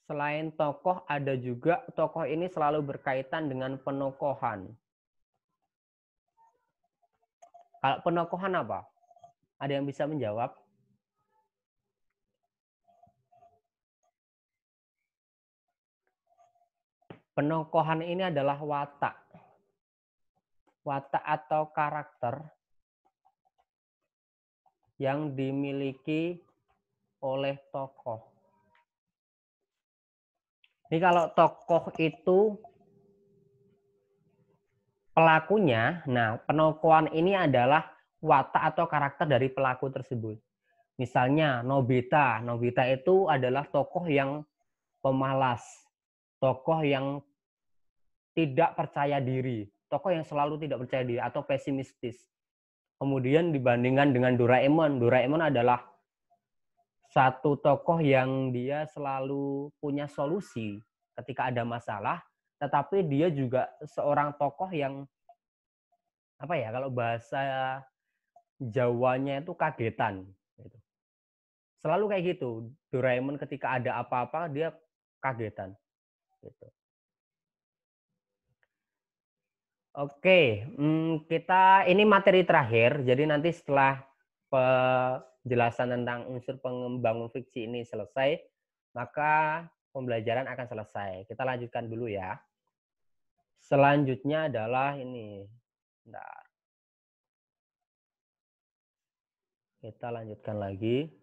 Speaker 1: selain tokoh ada juga tokoh ini selalu berkaitan dengan penokohan. Kalau penokohan apa? Ada yang bisa menjawab? Penokohan ini adalah watak. Watak atau karakter yang dimiliki oleh tokoh. Ini kalau tokoh itu pelakunya, nah penokohan ini adalah watak atau karakter dari pelaku tersebut. Misalnya Nobita. Nobita itu adalah tokoh yang pemalas, tokoh yang tidak percaya diri, tokoh yang selalu tidak percaya diri atau pesimistis. Kemudian dibandingkan dengan Doraemon, Doraemon adalah satu tokoh yang dia selalu punya solusi ketika ada masalah, tetapi dia juga seorang tokoh yang apa ya, kalau bahasa Jawanya itu kagetan. Gitu. Selalu kayak gitu. Doraemon ketika ada apa-apa dia kagetan. Gitu. Oke, kita ini materi terakhir. Jadi nanti setelah penjelasan tentang unsur pengembang fiksi ini selesai, maka pembelajaran akan selesai. Kita lanjutkan dulu ya. Selanjutnya adalah ini. Bentar. Kita lanjutkan lagi.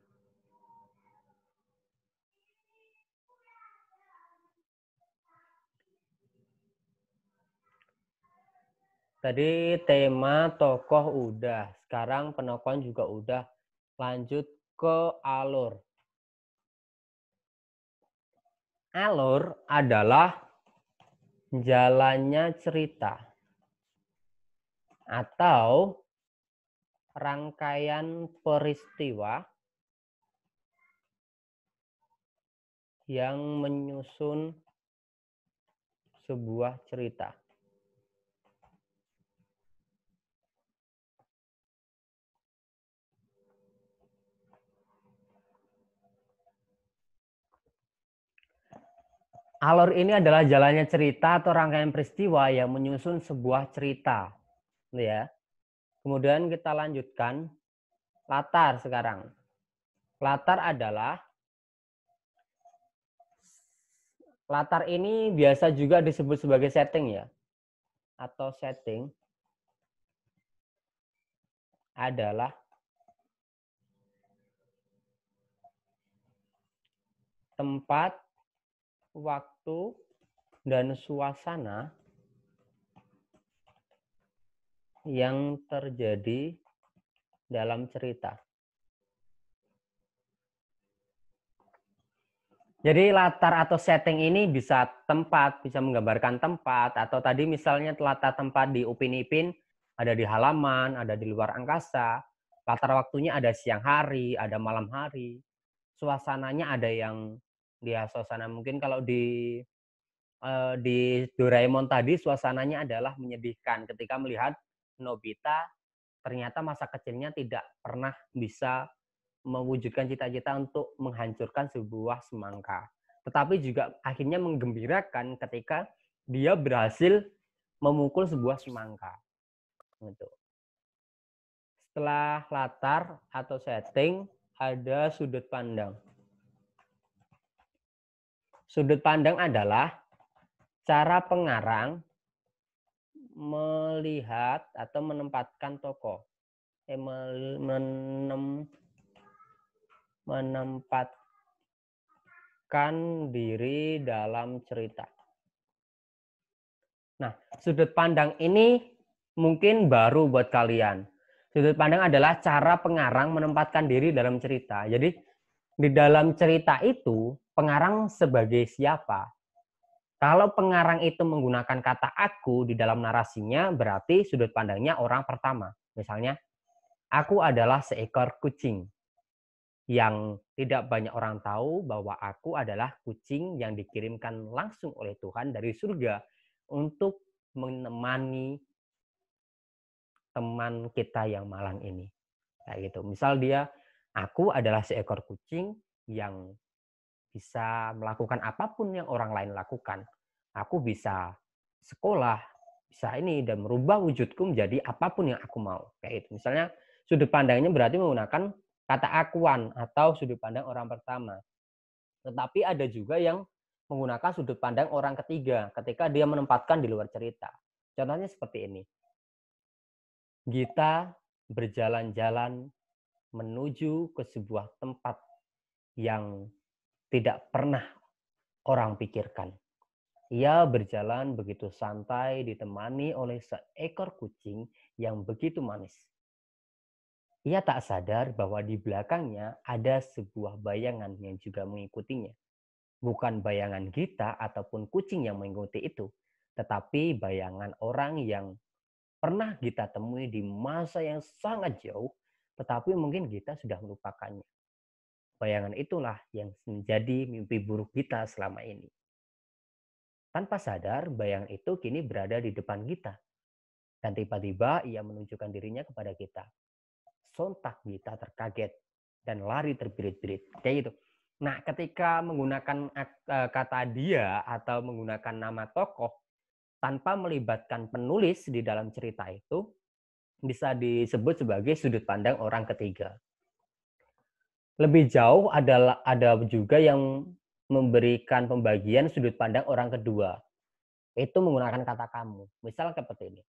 Speaker 1: Tadi tema tokoh udah, sekarang penokohan juga udah. Lanjut ke alur. Alur adalah jalannya cerita atau rangkaian peristiwa yang menyusun sebuah cerita. Alur ini adalah jalannya cerita atau rangkaian peristiwa yang menyusun sebuah cerita. Ya. Kemudian kita lanjutkan latar sekarang. Latar ini biasa juga disebut sebagai setting ya. Atau setting adalah tempat, waktu, dan suasana yang terjadi dalam cerita. Jadi latar atau setting ini bisa tempat, bisa menggambarkan tempat, atau tadi misalnya latar tempat di Upin Ipin ada di halaman, ada di luar angkasa. Latar waktunya ada siang hari, ada malam hari. Suasananya ada yang dia suasana mungkin kalau di Doraemon tadi suasananya adalah menyedihkan ketika melihat Nobita ternyata masa kecilnya tidak pernah bisa mewujudkan cita-cita untuk menghancurkan sebuah semangka. Tetapi juga akhirnya menggembirakan ketika dia berhasil memukul sebuah semangka. Gitu. Setelah latar atau setting, ada sudut pandang. Sudut pandang adalah cara pengarang melihat atau menempatkan tokoh. Menempatkan diri dalam cerita. Nah, sudut pandang ini mungkin baru buat kalian. Sudut pandang adalah cara pengarang menempatkan diri dalam cerita. Jadi, di dalam cerita itu, pengarang sebagai siapa? Kalau pengarang itu menggunakan kata aku di dalam narasinya, berarti sudut pandangnya orang pertama. Misalnya, aku adalah seekor kucing. Yang tidak banyak orang tahu bahwa aku adalah kucing yang dikirimkan langsung oleh Tuhan dari surga untuk menemani teman kita yang malang ini. Kayak gitu. Misal dia, aku adalah seekor kucing yang bisa melakukan apapun yang orang lain lakukan. Aku bisa sekolah, bisa ini, dan merubah wujudku menjadi apapun yang aku mau. Kayak gitu. Misalnya sudut pandangnya berarti menggunakan kata akuan atau sudut pandang orang pertama. Tetapi ada juga yang menggunakan sudut pandang orang ketiga ketika dia menempatkan di luar cerita. Contohnya seperti ini. Gita berjalan-jalan menuju ke sebuah tempat yang tidak pernah orang pikirkan. Ia berjalan begitu santai ditemani oleh seekor kucing yang begitu manis. Ia tak sadar bahwa di belakangnya ada sebuah bayangan yang juga mengikutinya. Bukan bayangan Gita ataupun kucing yang mengikuti itu, tetapi bayangan orang yang pernah Gita temui di masa yang sangat jauh, tetapi mungkin Gita sudah melupakannya. Bayangan itulah yang menjadi mimpi buruk Gita selama ini. Tanpa sadar, bayangan itu kini berada di depan Gita. Dan tiba-tiba ia menunjukkan dirinya kepada Gita. Sontak Gita terkaget dan lari terbirit-birit. Kayak gitu. Nah, ketika menggunakan kata dia atau menggunakan nama tokoh, tanpa melibatkan penulis di dalam cerita itu, bisa disebut sebagai sudut pandang orang ketiga. Lebih jauh ada juga yang memberikan pembagian sudut pandang orang kedua. Itu menggunakan kata kamu. Misal seperti ini.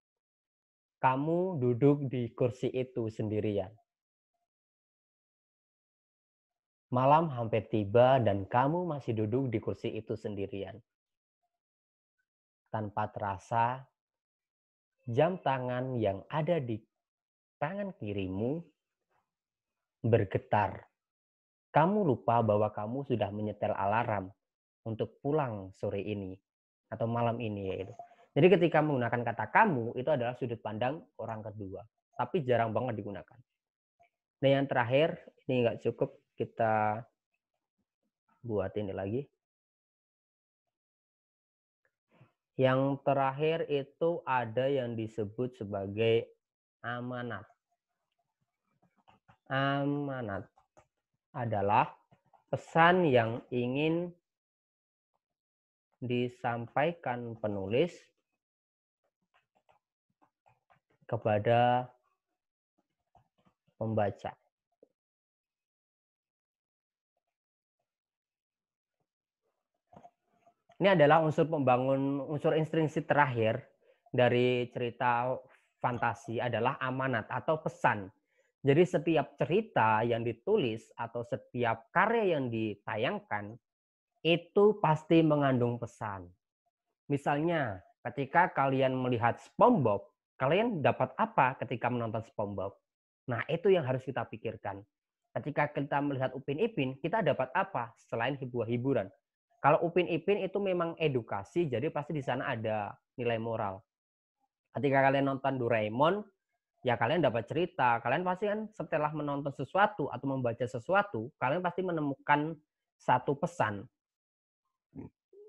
Speaker 1: Kamu duduk di kursi itu sendirian. Malam hampir tiba dan kamu masih duduk di kursi itu sendirian. Tanpa terasa, jam tangan yang ada di tangan kirimu bergetar. Kamu lupa bahwa kamu sudah menyetel alarm untuk pulang sore ini atau malam ini. Yaitu. Jadi ketika menggunakan kata kamu, itu adalah sudut pandang orang kedua. Tapi jarang banget digunakan. Nah yang terakhir, ini nggak cukup, kita buat ini lagi. Yang terakhir itu ada yang disebut sebagai amanat. Amanat adalah pesan yang ingin disampaikan penulis kepada pembaca. Ini adalah unsur pembangun, unsur intrinsik terakhir dari cerita fantasi adalah amanat atau pesan. Jadi setiap cerita yang ditulis atau setiap karya yang ditayangkan itu pasti mengandung pesan. Misalnya, ketika kalian melihat SpongeBob, kalian dapat apa ketika menonton SpongeBob? Nah, itu yang harus kita pikirkan. Ketika kita melihat Upin Ipin, kita dapat apa selain sebuah hiburan? Kalau Upin Ipin itu memang edukasi, jadi pasti di sana ada nilai moral. Ketika kalian nonton Doraemon, ya kalian dapat cerita. Kalian pasti kan setelah menonton sesuatu atau membaca sesuatu, kalian pasti menemukan satu pesan.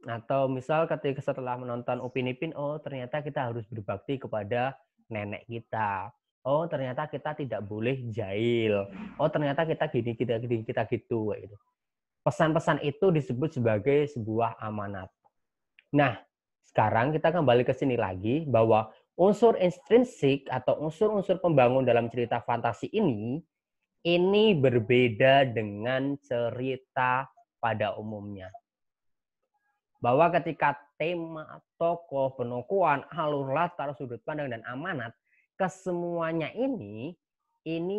Speaker 1: Atau misal ketika setelah menonton Upin Ipin, oh ternyata kita harus berbakti kepada nenek kita. Oh ternyata kita tidak boleh jahil. Oh ternyata kita gini, kita gitu. Pesan-pesan itu disebut sebagai sebuah amanat. Nah, sekarang kita kembali ke sini lagi bahwa unsur intrinsik atau unsur-unsur pembangun dalam cerita fantasi ini berbeda dengan cerita pada umumnya. Bahwa ketika tema, tokoh, penokohan, alur latar, sudut pandang, dan amanat, kesemuanya ini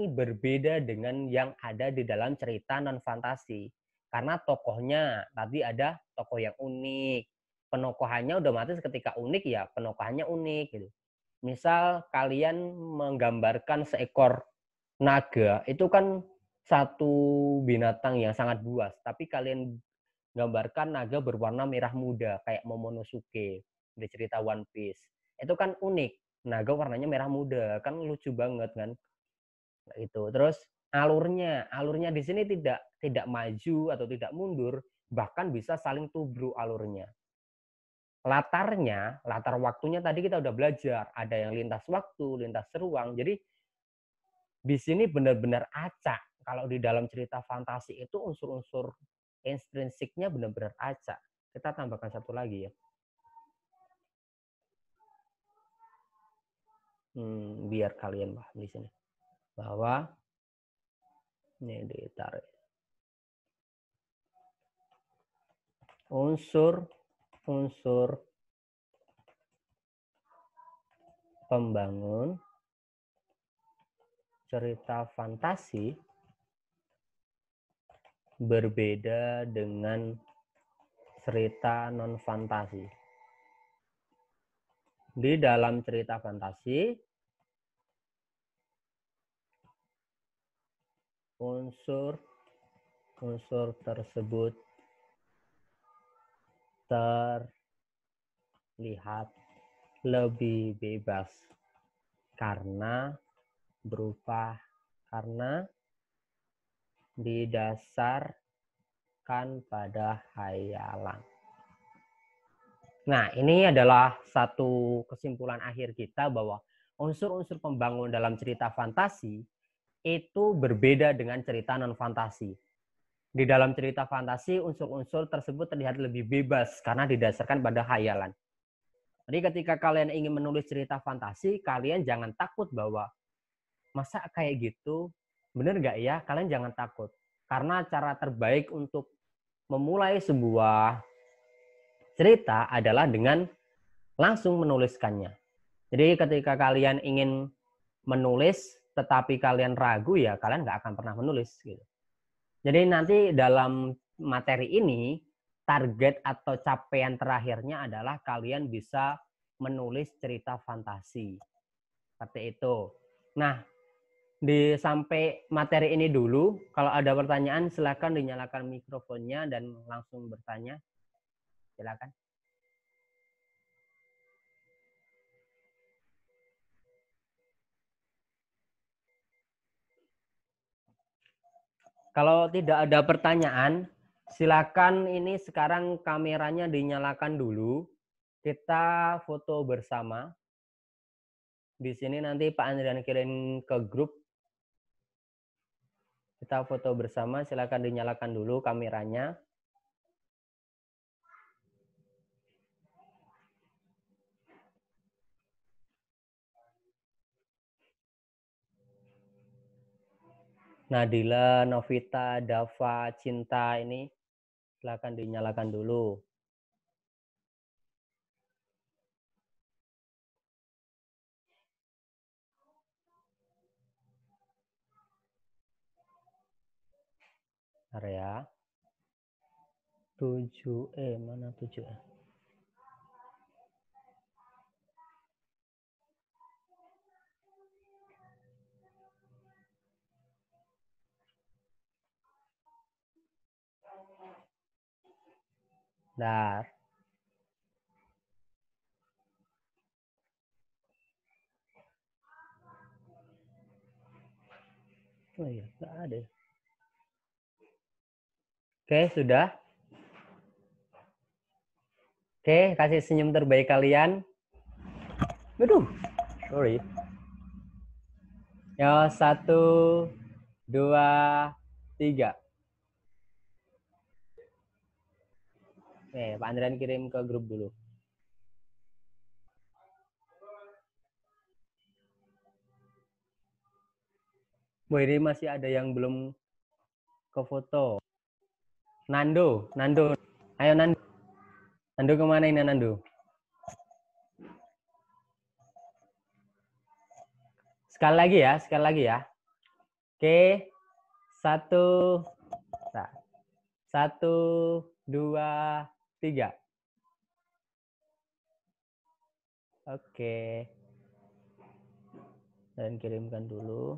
Speaker 1: berbeda dengan yang ada di dalam cerita non-fantasi. Karena tokohnya, tadi ada tokoh yang unik. Penokohannya otomatis ketika unik ya penokohannya unik. Gitu. Misal kalian menggambarkan seekor naga, itu kan satu binatang yang sangat buas. Tapi kalian gambarkan naga berwarna merah muda kayak Momonosuke di cerita One Piece. Itu kan unik. Naga warnanya merah muda, kan lucu banget kan. Itu. Terus alurnya di sini tidak maju atau tidak mundur, bahkan bisa saling tubruk alurnya. Latar waktunya tadi kita udah belajar, ada yang lintas waktu, lintas ruang. Jadi di sini benar-benar acak. Kalau di dalam cerita fantasi itu unsur-unsur intrinsiknya benar-benar acak. Kita tambahkan satu lagi ya. Biar kalian paham di sini. Bahwa ini ditarik. Unsur pembangun cerita fantasi berbeda dengan cerita non-fantasi. Di dalam cerita fantasi, unsur tersebut terlihat lebih bebas karena didasarkan pada hayalan. Nah, ini adalah satu kesimpulan akhir kita bahwa unsur-unsur pembangun dalam cerita fantasi itu berbeda dengan cerita non-fantasi. Di dalam cerita fantasi, unsur-unsur tersebut terlihat lebih bebas karena didasarkan pada hayalan. Jadi ketika kalian ingin menulis cerita fantasi, kalian jangan takut bahwa masa kayak gitu, bener nggak ya? Kalian jangan takut. Karena cara terbaik untuk memulai sebuah cerita adalah dengan langsung menuliskannya. Jadi ketika kalian ingin menulis, tetapi kalian ragu, ya kalian nggak akan pernah menulis. Gitu. Jadi nanti dalam materi ini, target atau capaian terakhirnya adalah kalian bisa menulis cerita fantasi. Seperti itu. Nah, sampai materi ini dulu. Kalau ada pertanyaan, silakan dinyalakan mikrofonnya dan langsung bertanya. Silakan. Kalau tidak ada pertanyaan, silakan ini sekarang kameranya dinyalakan dulu. Kita foto bersama. Di sini nanti Pak Andrian kirim ke grup. Kita foto bersama, silakan dinyalakan dulu kameranya. Nadila, Novita, Dava, Cinta ini silakan dinyalakan dulu. Area 7E, mana 7E? Dar. Oh iya, nggak ada. Oke, sudah. Oke, kasih senyum terbaik kalian. Aduh, sorry. Ya, 1, 2, 3. Pak Andrian kirim ke grup dulu. Bu, ini masih ada yang belum ke foto. Nando. Ayo Nando. Nando kemana ini Nando? Sekali lagi ya. Oke. 1, 2, 3. Oke. Dan kirimkan dulu.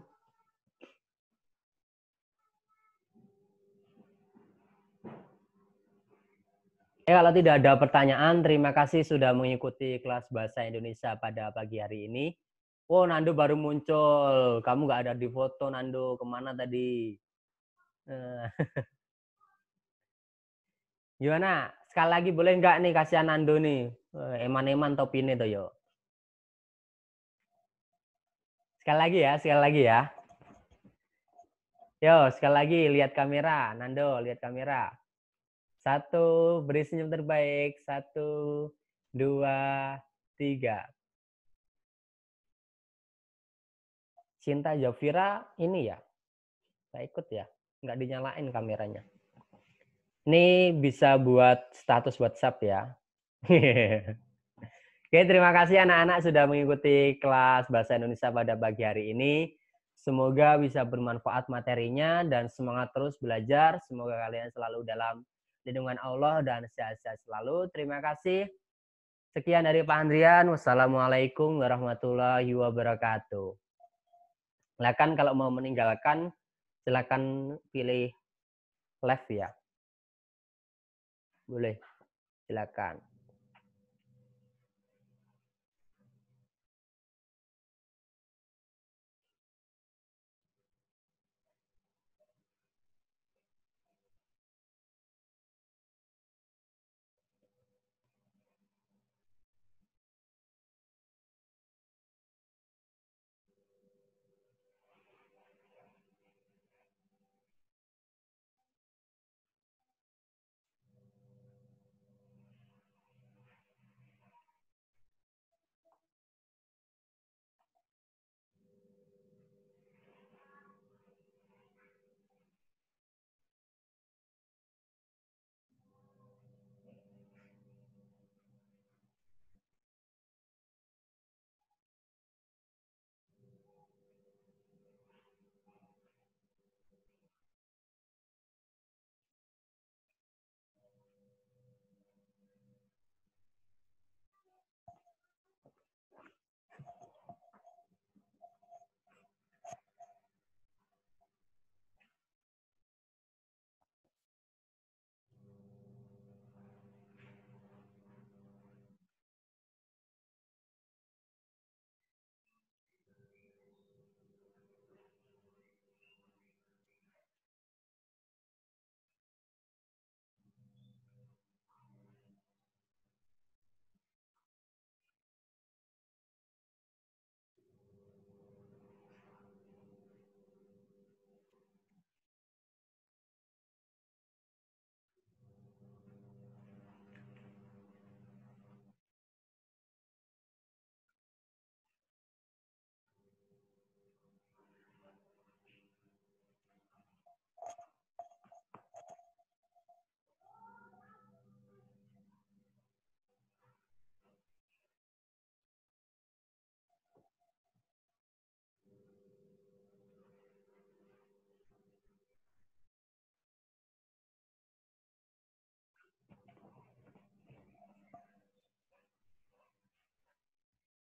Speaker 1: Kalau tidak ada pertanyaan, terima kasih sudah mengikuti kelas Bahasa Indonesia pada pagi hari ini. Oh, Nando baru muncul. Kamu nggak ada di foto, Nando. Kemana tadi? Gimana? Sekali lagi boleh nggak nih kasihan Nando nih? Eman-eman topine tuh yo. Sekali lagi ya. Yo, sekali lagi lihat kamera. Nando, lihat kamera. 1, beri senyum terbaik. 1, 2, 3. Cinta Jovira ini ya? Saya ikut ya? Nggak dinyalain kameranya. Ini bisa buat status WhatsApp ya. Oke, terima kasih anak-anak sudah mengikuti kelas Bahasa Indonesia pada pagi hari ini. Semoga bisa bermanfaat materinya dan semangat terus belajar. Semoga kalian selalu dalam lindungan Allah dan sehat-sehat selalu. Terima kasih. Sekian dari Pak Andrian. Wassalamualaikum warahmatullahi wabarakatuh. Silakan kalau mau meninggalkan, silakan pilih left ya. Boleh, silakan.